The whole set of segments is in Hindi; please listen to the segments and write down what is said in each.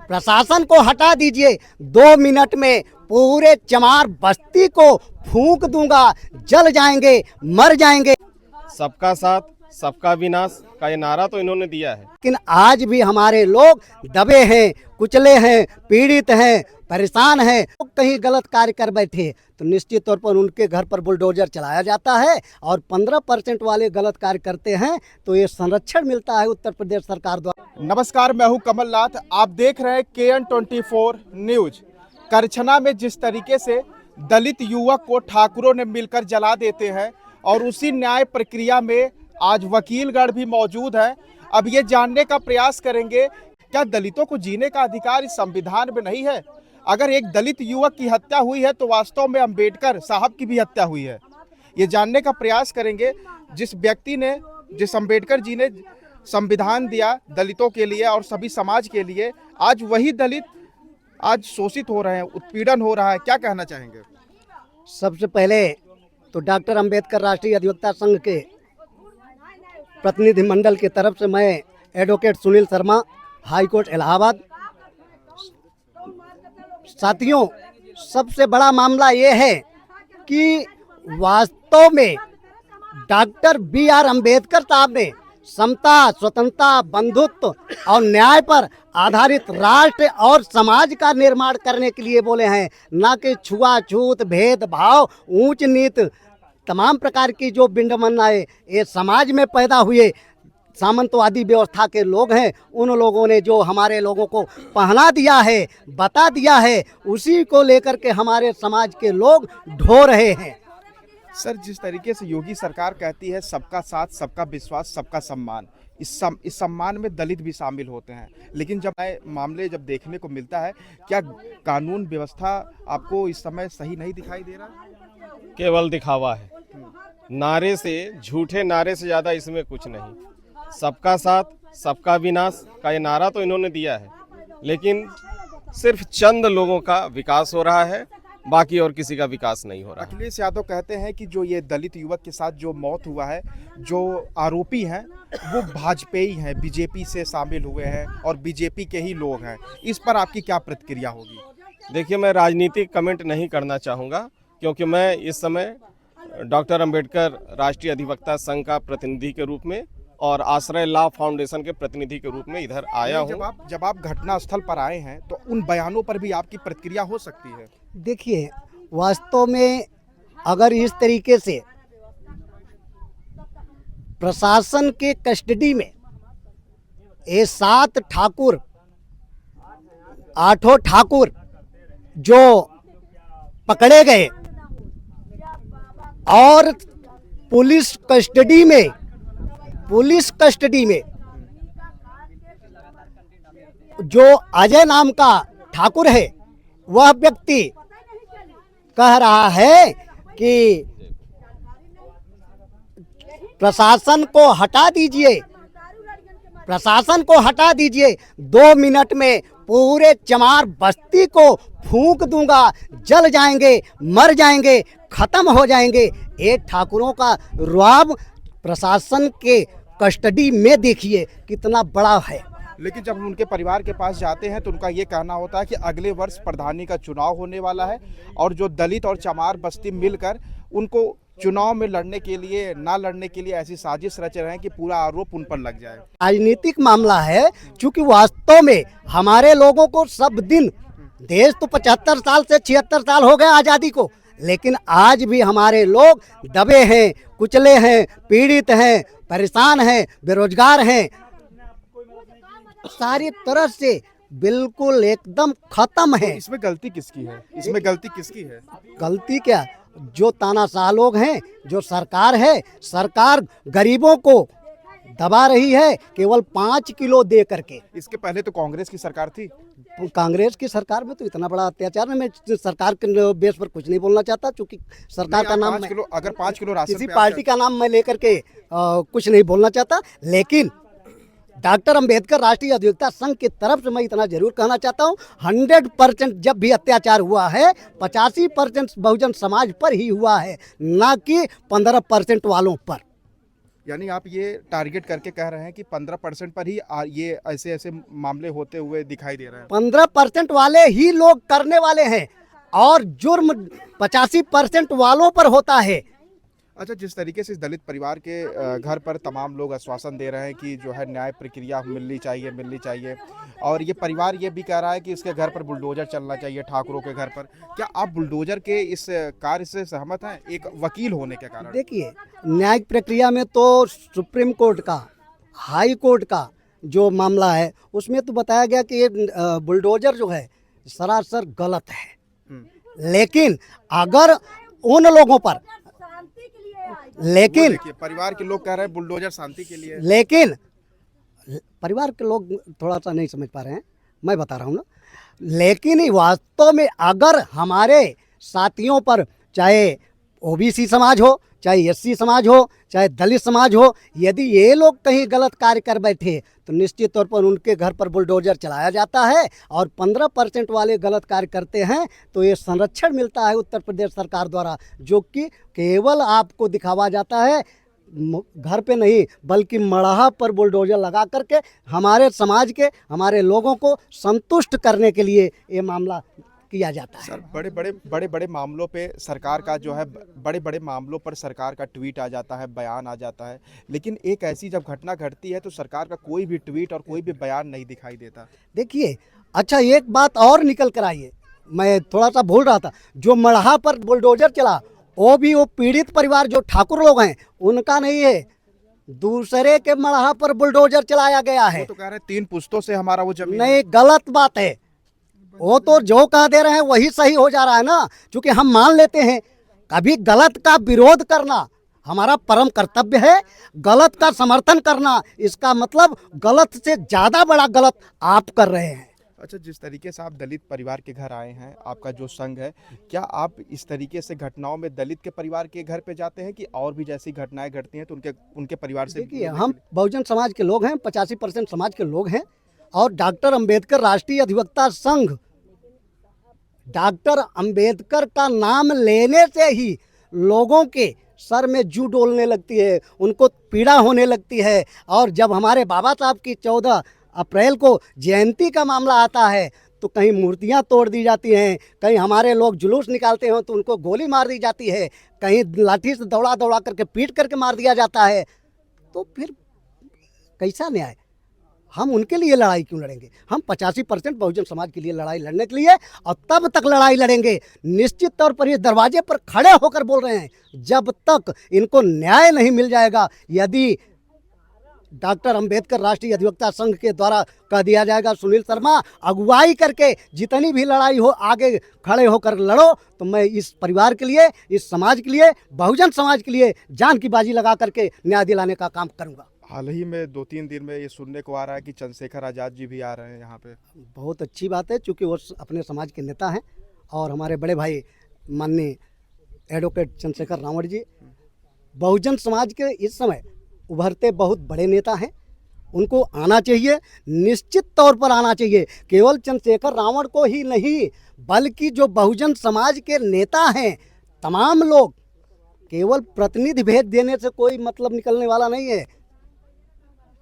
प्रशासन को हटा दीजिए, 2 मिनट में पूरे चमार बस्ती को फूंक दूंगा, जल जाएंगे, मर जाएंगे। सबका साथ सबका विनाश का ये नारा तो इन्होंने दिया है, लेकिन आज भी हमारे लोग दबे हैं, कुचले हैं, पीड़ित हैं, परेशान हैं। कहीं गलत कार्य कर बैठे तो निश्चित तौर पर उनके घर पर बुलडोजर चलाया जाता है, और 15% वाले गलत कार्य करते हैं तो ये संरक्षण मिलता है उत्तर प्रदेश सरकार द्वारा। नमस्कार, मैं हूं कमलनाथ। आप देख रहे हैं KN24 न्यूज। करछना में जिस तरीके से दलित युवक को ठाकुरों ने मिलकर जला देते हैं, और उसी न्याय प्रक्रिया में आज वकीलगढ़ भी मौजूद है। अब ये जानने का प्रयास करेंगे, क्या दलितों को जीने का अधिकार इस संविधान में नहीं है? अगर एक दलित युवक की हत्या हुई है तो वास्तव में अंबेडकर साहब की भी हत्या हुई है। ये जानने का प्रयास करेंगे, जिस व्यक्ति ने, जिस अंबेडकर जी ने संविधान दिया दलितों के लिए और सभी समाज के लिए, आज वही दलित आज शोषित हो रहे हैं, उत्पीड़न हो रहा है। क्या कहना चाहेंगे? सबसे पहले तो डॉक्टर अंबेडकर राष्ट्रीय अधिवक्ता संघ के प्रतिनिधिमंडल की तरफ से मैं advocate Sunil Sharma, high court Allahabad. साथियों, सबसे बड़ा मामला ये है कि वास्तव में डॉक्टर BR अम्बेडकर साहब ने समता, स्वतंत्रता, बंधुत्व और न्याय पर आधारित राष्ट्र और समाज का निर्माण करने के लिए बोले हैं, ना कि छुआछूत, भेदभाव, ऊंच नीच, तमाम प्रकार की जो विडंबनाएं ये समाज में पैदा हुए सामंतवादी व्यवस्था के लोग हैं, उन लोगों ने जो हमारे लोगों को पहना दिया है, बता दिया है, उसी को लेकर के हमारे समाज के लोग ढो रहे हैं। सर, जिस तरीके से योगी सरकार कहती है सबका साथ, सबका विश्वास, सबका सम्मान, इस सम्मान में दलित भी शामिल होते हैं, लेकिन जब मामले जब देखने को मिलता है, क्या कानून व्यवस्था आपको इस समय सही नहीं दिखाई दे रहा? केवल दिखावा है। नारे से, झूठे नारे से ज़्यादा इसमें कुछ नहीं। सबका साथ सबका विनाश का ये नारा तो इन्होंने दिया है, लेकिन सिर्फ चंद लोगों का विकास हो रहा है, बाकी और किसी का विकास नहीं हो रहा। अखिलेश यादव कहते हैं कि जो ये दलित युवक के साथ जो मौत हुआ है, जो आरोपी हैं वो भाजपाई हैं, बीजेपी से शामिल हुए हैं और बीजेपी के ही लोग हैं। इस पर आपकी क्या प्रतिक्रिया होगी? देखिए, मैं राजनीतिक कमेंट नहीं करना चाहूँगा, क्योंकि मैं इस समय डॉक्टर अंबेडकर राष्ट्रीय अधिवक्ता संघ का प्रतिनिधि के रूप में और आश्रय लॉ फाउंडेशन के प्रतिनिधि के रूप में इधर आया हूँ। जब आप घटनास्थल पर आए हैं तो उन बयानों पर भी आपकी प्रतिक्रिया हो सकती है। देखिए, वास्तव में अगर इस तरीके से प्रशासन के कस्टडी में ये 7 ठाकुर, 8 ठाकुर जो पकड़े गए और पुलिस कस्टडी में जो अजय नाम का ठाकुर है, वह व्यक्ति कह रहा है कि प्रशासन को हटा दीजिए, 2 मिनट में पूरे चमार बस्ती को फूंक दूंगा, जल जाएंगे, मर जाएंगे, खत्म हो जाएंगे। ये ठाकुरों का रुआब प्रशासन के कस्टडी में देखिए कितना बड़ा है। लेकिन जब हम उनके परिवार के पास जाते हैं तो उनका ये कहना होता है कि अगले वर्ष प्रधानी का चुनाव होने वाला है, और जो दलित और चमार बस्ती मिलकर उनको चुनाव में लड़ने के लिए, ना लड़ने के लिए ऐसी साजिश रच रहे हैं कि पूरा आरोप उन पर लग जाए। राजनीतिक मामला है, क्योंकि वास्तव में हमारे लोगों को सब दिन, देश तो 75 साल से 76 साल हो गए आज़ादी को, लेकिन आज भी हमारे लोग दबे हैं, कुचले हैं, पीड़ित हैं, परेशान हैं, बेरोजगार हैं, सारी तरह से बिल्कुल एकदम खत्म है। इसमें गलती किसकी है? गलती क्या, जो तानाशाह लोग हैं, जो सरकार है, सरकार गरीबों को दबा रही है केवल 5 किलो दे करके। इसके पहले तो कांग्रेस की सरकार थी। कांग्रेस की सरकार में तो इतना बड़ा अत्याचार है। मैं सरकार के बेस पर कुछ नहीं बोलना चाहता, क्योंकि सरकार का नाम, अगर 5 किलो राशन किसी पार्टी का नाम मैं लेकर के कुछ नहीं बोलना चाहता, लेकिन डॉक्टर अंबेडकर राष्ट्रीय अधिवक्ता संघ की तरफ से मैं इतना जरूर कहना चाहता हूँ, 100% जब भी अत्याचार हुआ है 85% बहुजन समाज पर ही हुआ है, ना कि 15% वालों पर। यानी आप ये टारगेट करके कह रहे हैं कि 15% पर ही ये ऐसे ऐसे मामले होते हुए दिखाई दे रहे हैं। 15% वाले ही लोग करने वाले हैं और जुर्म 85% वालों पर होता है। अच्छा, जिस तरीके से इस दलित परिवार के घर पर तमाम लोग आश्वासन दे रहे हैं कि जो है न्याय प्रक्रिया मिलनी चाहिए, और ये परिवार ये भी कह रहा है कि इसके घर पर बुलडोजर चलना चाहिए, ठाकुरों के घर पर, क्या आप बुलडोजर के इस कार्य से सहमत हैं एक वकील होने के कारण? देखिए, न्यायिक प्रक्रिया में तो सुप्रीम कोर्ट का, हाई कोर्ट का जो मामला है उसमें तो बताया गया कि ये बुलडोजर जो है सरासर गलत है। लेकिन अगर उन लोगों पर, लेकिन देखिए, परिवार के लोग कह रहे हैं बुलडोजर शांति के लिए। लेकिन परिवार के लोग थोड़ा सा नहीं समझ पा रहे हैं, मैं बता रहा हूँ ना। लेकिन वास्तव में अगर हमारे साथियों पर, चाहे ओबीसी समाज हो, चाहे एससी समाज हो, चाहे दलित समाज हो, यदि ये लोग कहीं गलत कार्य कर बैठे तो निश्चित तौर पर उनके घर पर बुलडोजर चलाया जाता है। और 15% वाले गलत कार्य करते हैं तो ये संरक्षण मिलता है उत्तर प्रदेश सरकार द्वारा, जो कि केवल आपको दिखावा जाता है, घर पे नहीं बल्कि मड़हा पर बुलडोजर लगा करके हमारे समाज के, हमारे लोगों को संतुष्ट करने के लिए ये मामला किया जाता है। सर, बड़े बड़े मामलों पे सरकार का जो है, बड़े बड़े मामलों पर सरकार का ट्वीट आ जाता है, बयान आ जाता है, लेकिन एक ऐसी जब घटना घटती है तो सरकार का कोई भी ट्वीट और कोई भी बयान नहीं दिखाई देता। देखिए, अच्छा एक बात और निकल कर आई है, मैं थोड़ा सा भूल रहा था, जो मड़हा पर बुलडोजर चला वो भी वो पीड़ित परिवार जो ठाकुर लोग हैं उनका नहीं है, दूसरे के मड़हा पर बुलडोजर चलाया गया है। वो तो कह रहे हैं 3 पुश्तों से हमारा वो जमीन। नहीं, गलत बात है। वो तो जो कह दे रहे हैं वही सही हो जा रहा है ना, क्योंकि हम मान लेते हैं कभी गलत का विरोध करना हमारा परम कर्तव्य है, गलत का समर्थन करना इसका मतलब गलत से ज्यादा बड़ा गलत आप कर रहे हैं। अच्छा, जिस तरीके से आप दलित परिवार के घर आए हैं, आपका जो संघ है, क्या आप इस तरीके से घटनाओं में दलित के परिवार के घर पे जाते हैं कि और भी जैसी घटनाएं घटती हैं तो उनके परिवार से? देखिए, हम बहुजन समाज के लोग हैं, 85% समाज के लोग हैं, और डॉक्टर अंबेडकर राष्ट्रीय अधिवक्ता संघ, डॉक्टर अंबेडकर का नाम लेने से ही लोगों के सर में जू डोलने लगती है, उनको पीड़ा होने लगती है। और जब हमारे बाबा साहब की 14 अप्रैल को जयंती का मामला आता है तो कहीं मूर्तियां तोड़ दी जाती हैं, कहीं हमारे लोग जुलूस निकालते हैं तो उनको गोली मार दी जाती है, कहीं लाठी से दौड़ा दौड़ा करके पीट करके मार दिया जाता है, तो फिर कैसा न्याय? हम उनके लिए लड़ाई क्यों लड़ेंगे? हम 85% बहुजन समाज के लिए लड़ाई लड़ने के लिए, और तब तक लड़ाई लड़ेंगे, निश्चित तौर पर ये दरवाजे पर खड़े होकर बोल रहे हैं, जब तक इनको न्याय नहीं मिल जाएगा, यदि डॉक्टर अंबेडकर राष्ट्रीय अधिवक्ता संघ के द्वारा कह दिया जाएगा सुनील शर्मा अगुवाई करके जितनी भी लड़ाई हो आगे खड़े होकर लड़ो, तो मैं इस परिवार के लिए, इस समाज के लिए, बहुजन समाज के लिए जान की बाजी लगा करके न्याय दिलाने का काम करूंगा। हाल ही में 2-3 दिन में ये सुनने को आ रहा है कि चंद्रशेखर आज़ाद जी भी आ रहे हैं यहाँ पे। बहुत अच्छी बात है, क्योंकि वो अपने समाज के नेता हैं और हमारे बड़े भाई माननीय एडवोकेट चंद्रशेखर रावण जी बहुजन समाज के इस समय उभरते बहुत बड़े नेता हैं, उनको आना चाहिए, निश्चित तौर पर आना चाहिए। केवल चंद्रशेखर रावण को ही नहीं बल्कि जो बहुजन समाज के नेता हैं तमाम लोग, केवल प्रतिनिधि भेज देने से कोई मतलब निकलने वाला नहीं है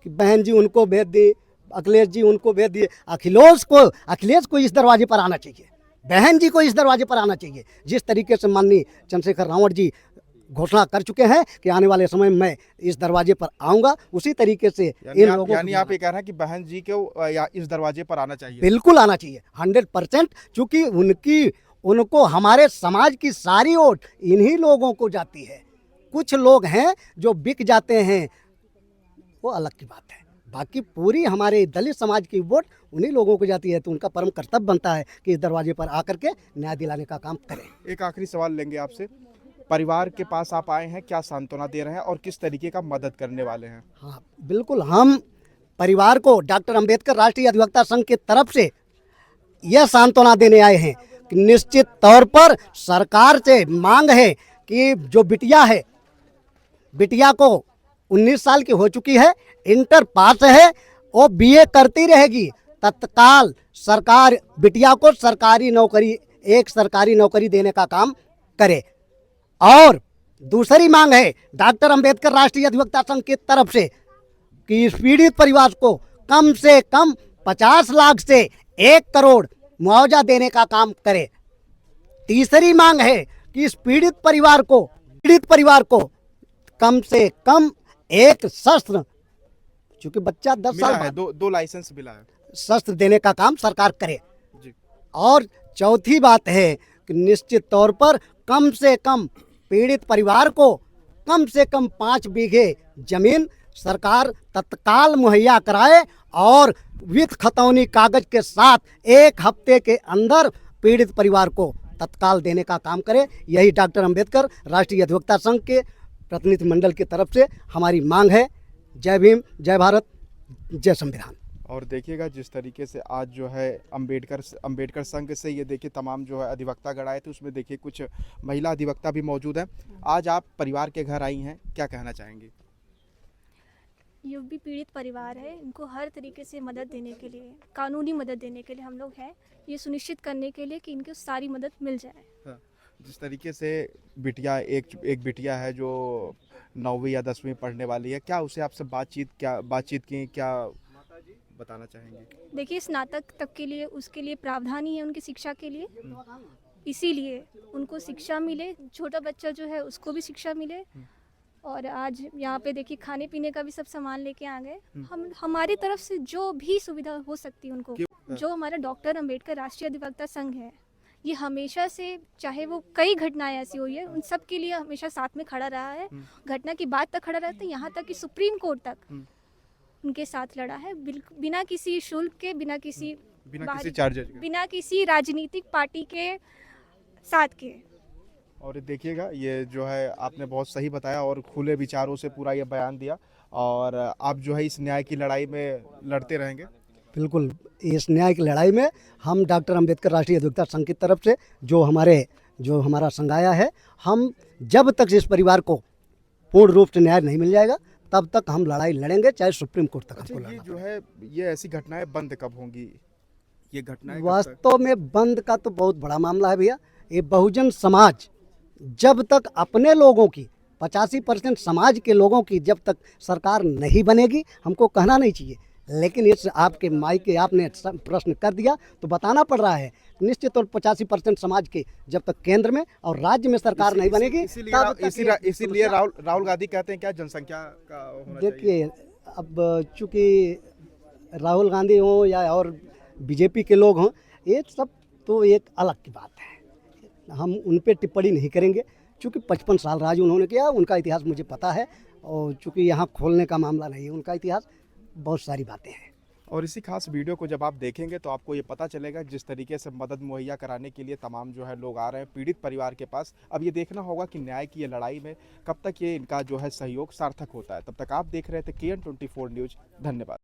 कि बहन जी उनको भेज दी, अखिलेश जी उनको भेज दिए। अखिलेश को इस दरवाजे पर आना चाहिए, बहन जी को इस दरवाजे पर आना चाहिए। जिस तरीके से माननीय चंद्रशेखर रावण जी घोषणा कर चुके हैं कि आने वाले समय में मैं इस दरवाजे पर आऊंगा, उसी तरीके से इन लोगों यानी आप ये कह रहे हैं कि बहन जी को इस दरवाजे पर आना चाहिए? बिल्कुल आना चाहिए, 100%, क्योंकि उनको हमारे समाज की सारी वोट इन्हीं लोगों को जाती है। कुछ लोग हैं जो बिक जाते हैं, वो अलग की बात है, बाकी पूरी हमारे दलित समाज की वोट उन्हीं लोगों को जाती है, तो उनका परम कर्तव्य बनता है कि इस दरवाजे पर आकर के न्याय दिलाने का काम करें। एक आखिरी सवाल लेंगे आपसे, परिवार के पास आप आए हैं, क्या सांत्वना दे रहे हैं और किस तरीके का मदद करने वाले हैं? हाँ बिल्कुल, हम परिवार को डॉक्टर अंबेडकर राष्ट्रीय अधिवक्ता संघ की तरफ से यह सांत्वना देने आए हैं कि निश्चित तौर पर सरकार से मांग है कि जो बिटिया को 19 साल की हो चुकी है, इंटर पास है, वो बीए करती रहेगी, तत्काल सरकार बिटिया को सरकारी नौकरी देने का काम करे। और दूसरी मांग है डॉक्टर अंबेडकर राष्ट्रीय अधिवक्ता संघ की तरफ से कि इस पीड़ित परिवार को कम से कम 50 लाख से 1 करोड़ मुआवजा देने का काम करे। तीसरी मांग है कि इस पीड़ित परिवार को कम से कम एक शस्त्र, चूंकि बच्चा 10 मिला साल है, बाद दो लाइसेंस मिला है शस्त्र देने का काम सरकार करे। जी। और चौथी बात है कि निश्चित तौर पर कम से कम पीड़ित परिवार को कम से कम 5 बीघे जमीन सरकार तत्काल मुहैया कराए और वित्त खतौनी कागज के साथ 1 हफ्ते के अंदर पीड़ित परिवार को तत्काल देने का काम करे। यही डॉक्टर अंबेडकर राष्ट्रीय अधिवक्ता संघ के प्रतिनिधि मंडल की तरफ से हमारी मांग है। जय भीम, जय भारत, जय संविधान। और देखिएगा जिस तरीके से आज जो है अंबेडकर संघ से ये देखिए तमाम जो है अधिवक्ता गण आए थे, उसमें देखिए कुछ महिला अधिवक्ता भी मौजूद हैं। आज आप परिवार के घर आई हैं, क्या कहना चाहेंगे? ये भी पीड़ित परिवार है, इनको हर तरीके से मदद देने के लिए, कानूनी मदद देने के लिए हम लोग हैं, ये सुनिश्चित करने के लिए कि इनको सारी मदद मिल जाए। हाँ, जिस तरीके से बिटिया एक बिटिया है जो 9वीं या 10वीं पढ़ने वाली है, क्या उसे आपसे बातचीत की, क्या बताना चाहेंगे? देखिए, स्नातक तक के लिए उसके लिए प्रावधान ही है उनकी शिक्षा के लिए, इसीलिए उनको शिक्षा मिले, छोटा बच्चा जो है उसको भी शिक्षा मिले। और आज यहाँ पे देखिए खाने पीने का भी सब सामान लेके आ गए। हम हमारी तरफ से जो भी सुविधा हो सकती है उनको, जो हमारा डॉक्टर अंबेडकर राष्ट्रीय अधिवक्ता संघ है, ये हमेशा से, चाहे वो कई घटनाएं ऐसी हुई है, उन सब के लिए हमेशा साथ में खड़ा रहा है। घटना की बात तक खड़ा रहता है, यहाँ तक कि सुप्रीम कोर्ट तक उनके साथ लड़ा है, बिना किसी शुल्क के, बिना किसी चार्जेज के, बिना किसी राजनीतिक पार्टी के साथ के। और देखिएगा ये जो है आपने बहुत सही बताया और खुले विचारों से पूरा ये बयान दिया, और आप जो है इस न्याय की लड़ाई में लड़ते रहेंगे। बिल्कुल, इस न्याय की लड़ाई में हम डॉक्टर अंबेडकर राष्ट्रीय अधिवक्ता संघ की तरफ से जो हमारा संघ आया है, हम जब तक इस परिवार को पूर्ण रूप से न्याय नहीं मिल जाएगा तब तक हम लड़ाई लड़ेंगे, चाहे सुप्रीम कोर्ट तक हमको ये लड़ना जो है ये ऐसी घटनाएं बंद कब होंगी? ये घटनाएं वास्तव में बंद का तो बहुत बड़ा मामला है भैया। ये बहुजन समाज जब तक अपने लोगों की 85% समाज के लोगों की जब तक सरकार नहीं बनेगी, हमको कहना नहीं चाहिए, लेकिन इस आपके माइक के आपने प्रश्न कर दिया तो बताना पड़ रहा है। निश्चित तौर 85% समाज के जब तक केंद्र में और राज्य में सरकार नहीं बनेगी, इसीलिए राहुल गांधी कहते हैं क्या जनसंख्या का होना चाहिए? देखिए, अब चूंकि राहुल गांधी हो या और बीजेपी के लोग हों, ये सब तो एक अलग की बात है, हम उन पे टिप्पणी नहीं करेंगे। चूँकि 55 साल राज उन्होंने किया, उनका इतिहास मुझे पता है, और चूँकि यहाँ खोलने का मामला नहीं है उनका इतिहास, बहुत सारी बातें हैं। और इसी खास वीडियो को जब आप देखेंगे तो आपको ये पता चलेगा जिस तरीके से मदद मुहैया कराने के लिए तमाम जो है लोग आ रहे हैं पीड़ित परिवार के पास। अब ये देखना होगा कि न्याय की ये लड़ाई में कब तक ये इनका जो है सहयोग सार्थक होता है। तब तक आप देख रहे थे KN24 न्यूज़। धन्यवाद।